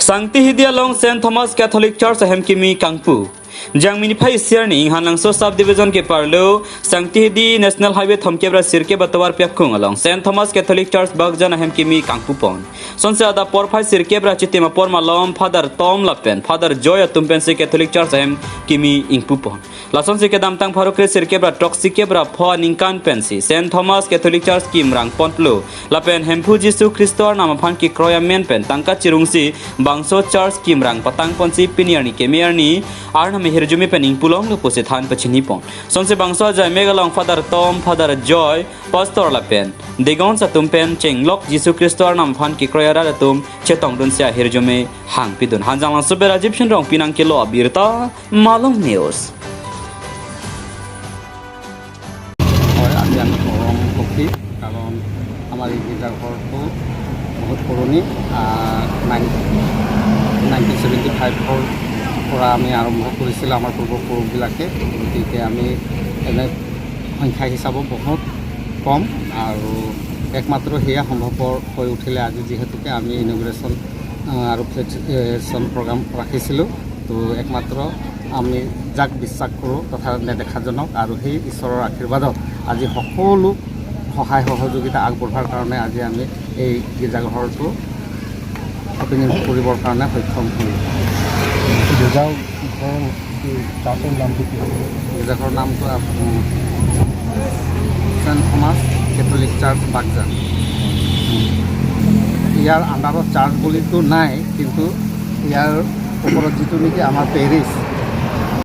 Sangti Hidia Long St. Thomas Catholic Church Ahem Kimi Kangpu. Jang minifai sirni hanangso subdivision ke parlo Sangti Hidi National Highway Thomkebra sirke batawar pyakung along St. Thomas Catholic Church Bagjan Ahem Kimi Kangpu pon. Sonse ada porphai sirkebra chitima por malom Father Tom Lapen Father Joy Tumpense Catholic Church Ahem Kimi Ingpu pon. Lason se kedam tang pharokre sirkebra toxikebra pho ningkan pensi St. Thomas Catholic Church Kim rang ponplo Lapen Hempu Jisu Kristor nama phan ki kroya men pen tangka chirungsi Bangso Church Kim rang patang ponsi piniarni kemiarni arna Hirjumi pening pulong lu pose than pachini pon sonse bangso jai megalong Father Tom Father Joy Pastor Lapen degon sa tumpen chenglok Jisu Kristor nam phan ki kroyara tum chetong dun sia hirjume hang pidun hanjang lang subera egyptian rong pinang kilo abirta malong news আমি গরম coffee কারণ আমার এই গির্জাঘরটো বহুত পুৰণি 1975 পৰা আমি আৰম্ভ কৰিছিল আমাৰ পূৰ্বপুৰুষবিলাকে গতিকে আমি এনে সংখ্যা হিচাপত বহুত কম আৰু একমাত্ৰ সেয়া সম্ভৱপৰ হৈ উঠিলে আজি যিহেতুকে আমি ইনগ্ৰেশ্যন আৰু ফ্লেগশ্বিপ প্ৰগ্ৰাম ৰাখিছিলোঁ তো একমাত্ৰ আমি যাক বিশ্বাস কৰোঁ তথা নেদেখাজনক আৰু সেই ঈশ্বৰৰ আশীৰ্বাদত আজি সকলো সহায় সহযোগিতা আগবঢ়োৱাৰ কাৰণে আজি আমি এই গীৰ্জাঘৰটো অপেনিং কৰিবৰ কাৰণে সক্ষম হ'লোঁ। গীৰ্জাঘৰৰ নামটো St. Thomas Catholic Church Baghjan. ইয়াৰ আণ্ডাৰত চাৰ্চ বুলিতো নাই কিন্তু ইয়াৰ ওপৰত যিটো নেকি আমাৰ পেৰিছ